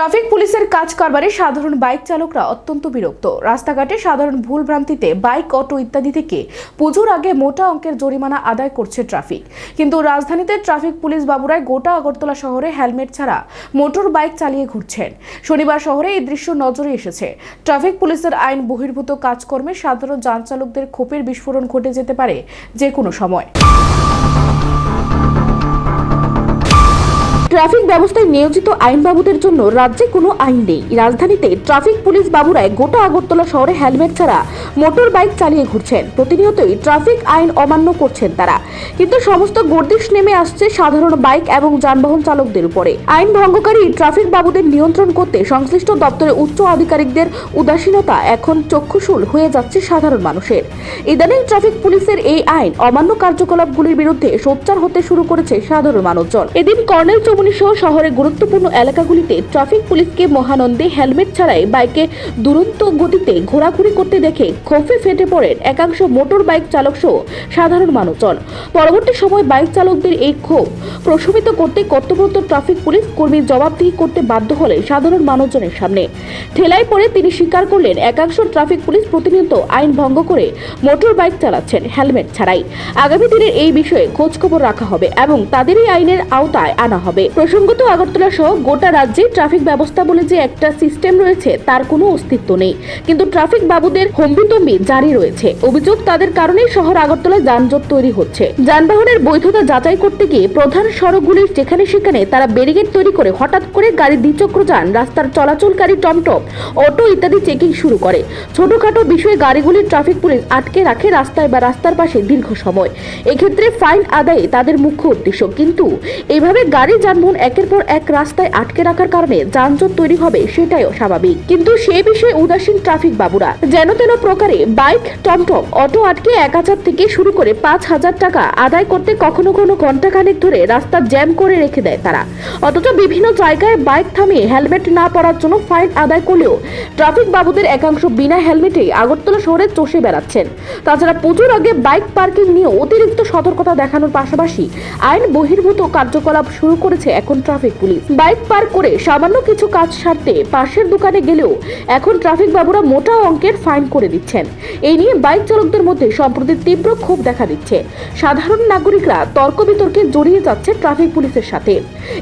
Traffic পুলিশের কাজ কারবারে সাধারণ বাইক চালকরা অত্যন্ত বিরক্ত। রাস্তাঘাটে সাধারণ ভুলভ্রান্তিতে বাইক, অটো ইত্যাদি থেকে পুজোর আগে মোটা অঙ্কের জরিমানা আদায় করছে ট্রাফিক। কিন্তু রাজধানীতে ট্রাফিক পুলিশ বাবুরাই গোটা আগরতলা শহরে হেলমেট ছাড়া মোটর বাইক চালিয়ে ঘুরছেন। শনিবার শহরে এই দৃশ্য নজরে এসেছে। ট্রাফিক পুলিশের আইন বহির্ভূত কাজকর্মে সাধারণ যান চালকদের ক্ষোভের বিস্ফোরণ ঘটে যেতে পারে যে কোনো সময়। ট্রাফিক ব্যবস্থায় নিয়োজিত আইনবাবুদের জন্য রাজ্যে কোনো আইন নেই। রাজধানীতে ট্রাফিক পুলিশ বাবুরাই গোটা আগরতলা শহরে হেলমেট ছাড়া মোটর বাইক চালিয়ে ঘুরছেন। প্রতিনিয়তই ট্রাফিক আইন অমান্য করছেন তারা। কিন্তু সমস্ত গর্দিশ নেমে আসছে সাধারণ বাইক এবং যানবাহন চালকদের উপরে। আইন ভঙ্গকারী ট্রাফিক বাবুদের নিয়ন্ত্রণ করতে সংশ্লিষ্ট দপ্তরের উচ্চ আধিকারিকদের উদাসীনতা এখন চক্ষুশূল হয়ে যাচ্ছে সাধারণ মানুষের। ইদানিং ট্রাফিক পুলিশের এই আইন অমান্য কার্যকলাপগুলির বিরুদ্ধে সোচ্চার হতে শুরু করেছে সাধারণ মানুষজন। এদিন কর্নেল সহ শহরের গুরুত্বপূর্ণ এলাকাগুলিতে ট্রাফিক পুলিশকে মহানন্দে হেলমেট ছাড়াই বাইকে দুরন্ত গতিতে ঘোরাঘুরি করতে দেখে ক্ষোভে ফেটে পড়েন একাংশ মোটর বাইক চালক সহ সাধারণ মানুষজন। পরবর্তী সময় বাইক চালকদের এই ক্ষোভ প্রশমিত করতে কর্তব্যরত ট্রাফিক পুলিশ কর্মীর জবাবদিহি করতে বাধ্য হলেন সাধারণ মানুষজনের সামনে। ঠেলায় পড়ে তিনি স্বীকার করলেন একাংশ ট্রাফিক পুলিশ প্রতিনিয়ত আইন ভঙ্গ করে মোটর বাইক চালাচ্ছেন হেলমেট ছাড়াই। আগামী দিনের এই বিষয়ে খোঁজখবর রাখা হবে এবং তাদেরই আইনের আওতায় আনা হবে। প্রসঙ্গত আগরতলা সহ গোটা রাজ্যে ট্রাফিক ব্যবস্থা বলে যে একটা সিস্টেম রয়েছে তার কোনো অস্তিত্ব নেই, কিন্তু ট্রাফিক বাবুদের হম্বিতম্বি জারি রয়েছে। অভিযোগ তাদের কারণেই শহর আগরতলায় যানজট তৈরি হচ্ছে। যানবাহনের বৈধতা যাচাই করতে গিয়ে প্রধান সড়কগুলির যেখানে সেখানে তারা ব্যারিকেড তৈরি করে হঠাৎ করে গাড়ি দ্বিচক্র যান, রাস্তার চলাচলকারী টমটম, অটো ইত্যাদি চেকিং শুরু করে। ছোটখাটো বিষয়ে গাড়িগুলির ট্রাফিক পুলিশ আটকে রাখে রাস্তায় বা রাস্তার পাশে দীর্ঘ সময়। এক্ষেত্রে ফাইন আদায়ে তাদের মুখ্য উদ্দেশ্য। কিন্তু এইভাবে গাড়ি যানবাহন একের পর এক রাস্তায় আটকে রাখার কারণে যানজট তৈরি হবে সেটাও স্বাভাবিক। কিন্তু সেই বিষয়ে উদাসীন ট্রাফিক বাবুরা যেন তেন প্রকারে বাইক, টমটম, অটো আটকে 1000 থেকে শুরু করে 5000 টাকা আদায় করতে কখনো কোনো ঘন্টাখানেক ধরে রাস্তা জ্যাম করে রেখে দেয় তারা। অথচ বিভিন্ন জায়গায় বাইক থামিয়ে হেলমেট না পরার জন্য ফাইন আদায় করলেও ট্রাফিক বাবুদের একাংশ বিনা হেলমেটে আগরতলা শহরে চষে বেড়াচ্ছেন। তাছাড়া পুজোর আগে বাইক পার্কিং নিয়ে অতিরিক্ত সতর্কতা দেখানোর পাশাপাশি আইন বহির্ভূত কার্যকলাপ শুরু করেছে এখন ট্রাফিক পুলিশ। বাইক পার্ক করে সামান্য কিছু কাজ সারতে পাশের দোকানে গেলেও এখন ট্রাফিক বাবুরা মোটা অঙ্কের ফাইন করে দিচ্ছেন। এই নিয়ে বাইক চালকদের মধ্যে সম্প্রতি তীব্র ক্ষোভ দেখা দিচ্ছে। সাধারণ নাগরিকরা তর্ক বিতর্কে জড়িয়ে যাচ্ছে ট্রাফিক পুলিশের সাথে।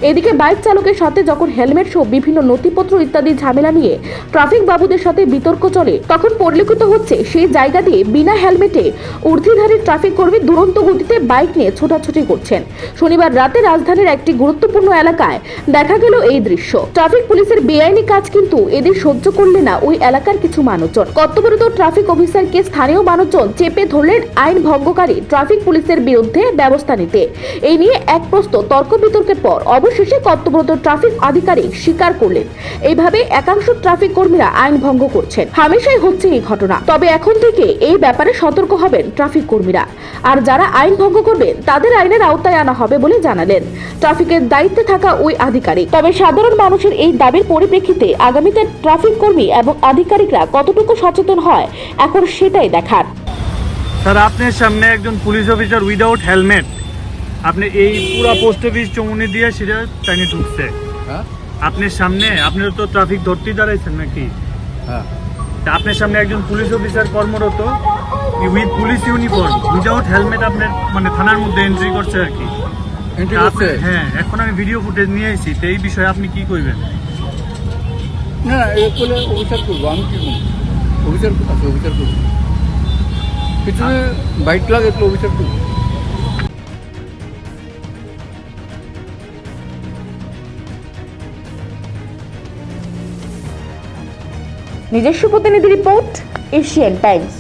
এদিকে বাইক চালকের সাথে যখন হেলমেট সহ বিভিন্ন নথিপত্র ইত্যাদি ঝামেলা নিয়ে ট্রাফিক বাবুদের সাথে বিতর্ক চলে, তখন পরিলক্ষিত হচ্ছে সেই জায়গা দিয়ে বিনা হেলমেটে ঊর্ধ্বধারী ট্রাফিক কর্মী দুরন্ত গতিতে বাইক নিয়ে ছোটাছুটি করছেন। শনিবার রাতে রাজধানীর একটি গুরুত্বপূর্ণ এলাকায় দেখা গেল এই দৃশ্য। ট্রাফিক পুলিশের বেআইনি কাজ কিন্তু এদের সহ্য করলে না ওই এলাকার কিছু মানুষজন। কর্তব্যরত ট্রাফিক অফিসারকে স্থানীয় মানুষজন চেপে ধরলেন আইন ভঙ্গকারী ট্রাফিক পুলিশের বিরুদ্ধে ব্যবস্থা নিতে। এই নিয়ে এক প্রস্ত তর্ক বিতর্কের পর অবশেষে কর্তব্যরত ট্রাফিক আধিকারিক স্বীকার করলেন এইভাবে একাংশ ট্রাফিক কর্মীরা আইন ভঙ্গ করছেন। হামেশাই হচ্ছে এই ঘটনা। তবে এখন থেকে এই ব্যাপারে সতর্ক হবেন ট্রাফিক কর্মীরা, আর যারা আইন ভঙ্গ করবেন তাদের আইনের আওতায় আনা হবে বলে জানালেন ট্রাফিকের দায়িত্বে থাকা ওই আধিকারিক। তবে সাধারণ মানুষের এই দাবির পরিপ্রেক্ষিতে আগামীতে ট্রাফিক কর্মী এবং আধিকারিকরা কতটুকু সচেতন হয় এখন সেটাই দেখার। স্যার, আপনার সামনে একজন পুলিশ অফিসার উইদাউট হেলমেট আপনি এই পুরো পোস্ট অফিস চৌমুনি দিয়ে সেটা টাইনে ঢুকছে। আপনার সামনে আপনি তো ট্রাফিক ধরতেই দাঁড়াইছেন নাকি? হ্যাঁ, আপনার সামনে একজন পুলিশ অফিসার কর্মরত with police uniform without helmet আপনার মানে থানার মধ্যে এন্ট্রি করছে আর কি। হ্যাঁ, এখন আমি ভিডিও ফুটেজ নিয়ে এসেছি, তো এই বিষয়ে আপনি কি করবেন? না এ বলে অভিচার করবো। আমি কি করবো? অভিচার আছে, অভিচার করবো। পিছনে বাইক লাগে তো অভিচার করবো। নিজস্ব প্রতিনিধি রিপোর্ট, এশিয়ান টাইমস।